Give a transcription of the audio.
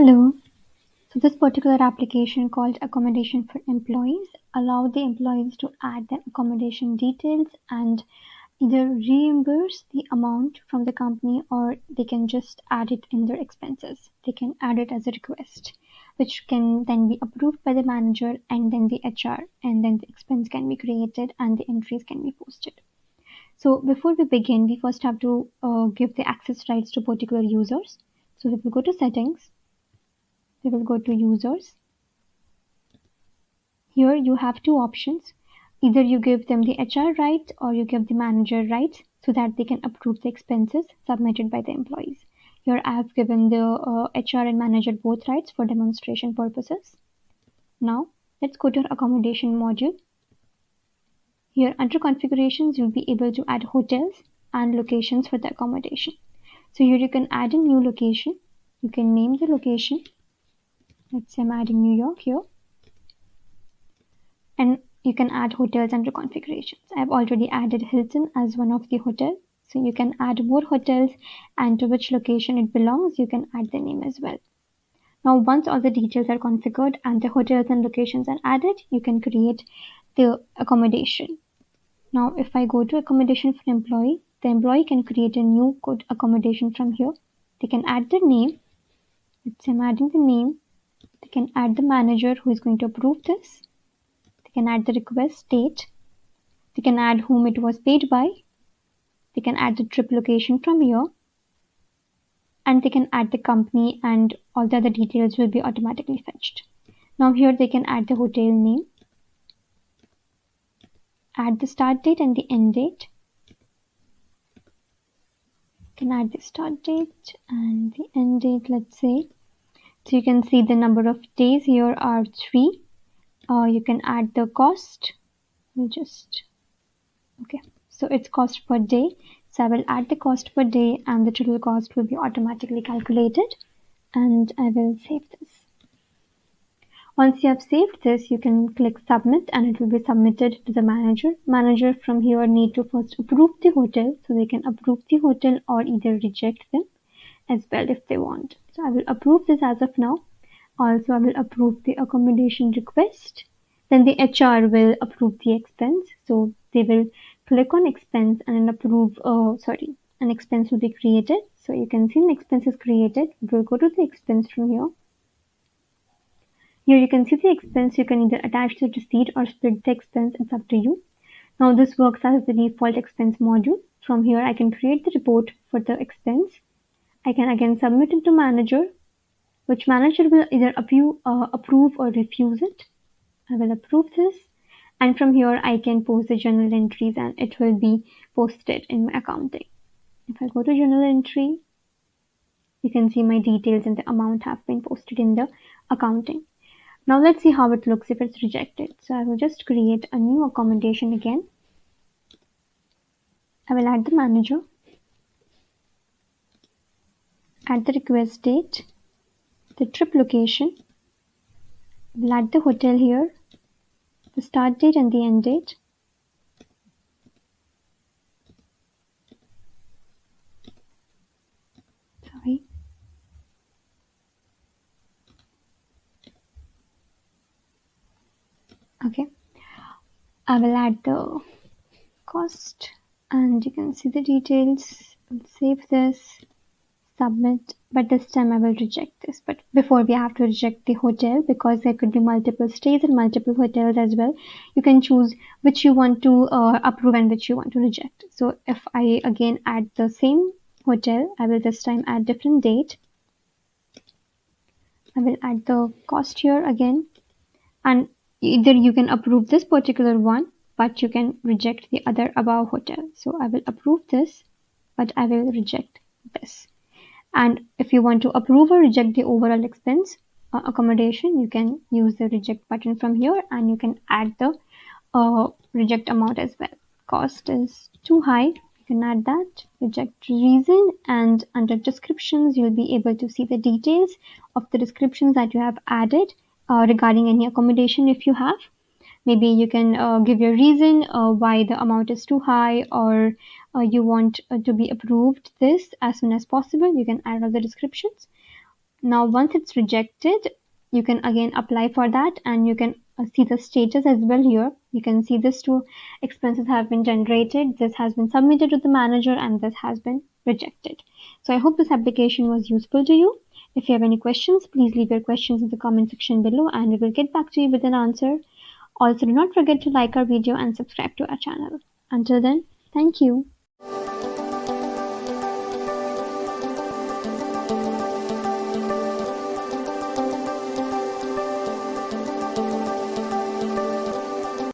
Hello. So this particular application called Accommodation for Employees allow the employees to add their accommodation details and either reimburse the amount from the company or they can just add it in their expenses. They can add it as a request, which can then be approved by the manager and then the HR, and then the expense can be created and the entries can be posted. So before we begin, we first have to give the access rights to particular users. So we will go to settings. We will go to users. Here you have two options. Either you give them the HR right or you give the manager rights so that they can approve the expenses submitted by the employees. Here I have given the HR and manager both rights for demonstration purposes. Now let's go to our accommodation module. Here under configurations you'll be able to add hotels and locations for the accommodation. So here you can add a new location. You can name the location. Let's say I'm adding New York here. And you can add hotels under configurations. I've already added Hilton as one of the hotels, so you can add more hotels and to which location it belongs, you can add the name as well. Now once all the details are configured and the hotels and locations are added, you can create the accommodation. Now if I go to accommodation for employee, the employee can create a new code accommodation from here. They can add the name. Let's say I'm adding the name. They can add the manager who is going to approve this. They can add the request date. They can add whom it was paid by. They can add the trip location from here. And they can add the company and all the other details will be automatically fetched. Now here they can add the hotel name. Add the start date and the end date. Can add the start date and the end date, let's say. So you can see the number of days here are 3. You can add the cost. Okay, so it's cost per day. So I will add the cost per day and the total cost will be automatically calculated, and I will save this. Once you have saved this, you can click submit and it will be submitted to the manager. Manager from here need to first approve the hotel, so they can approve the hotel or either reject them as well if they want. So I will approve this as of now. Also I will approve the accommodation request. Then the HR will approve the expense. So they will click on expense and approve, an expense will be created. So you can see an expense is created. We'll go to the expense from here. Here you can see the expense. You can either attach the receipt or split the expense. It's up to you. Now this works as the default expense module. From here I can create the report for the expense. I can again submit it to manager, which manager will either approve or refuse it. I will approve this, and from here I can post the journal entries and it will be posted in my accounting. If I go to journal entry, you can see my details and the amount have been posted in the accounting. Now let's see how it looks if it's rejected. So I will just create a new accommodation again. I will add the manager, add the request date, the trip location, we'll add the hotel here, the start date and the end date. Sorry. Okay. I will add the cost and you can see the details. I'll save this, submit, but this time I will reject this. But before we have to reject the hotel because there could be multiple stays and multiple hotels as well. You can choose which you want to approve and which you want to reject. So if I again add the same hotel, I will this time add different date. I will add the cost here again, and either you can approve this particular one, but you can reject the other above hotel. So I will approve this, but I will reject this. And if you want to approve or reject the overall expense accommodation, you can use the reject button from here and you can add the reject amount as well. Cost is too high. You can add that, reject reason, and under descriptions, you'll be able to see the details of the descriptions that you have added regarding any accommodation if you have. Maybe you can give your reason why the amount is too high or you want to be approved this as soon as possible. You can add all the descriptions. Now once it's rejected, you can again apply for that, and you can see the status as well here. You can see these two expenses have been generated, this has been submitted to the manager, and this has been rejected. So I hope this application was useful to you. If you have any questions, please leave your questions in the comment section below and we will get back to you with an answer. Also, do not forget to like our video and subscribe to our channel. Until then, thank you.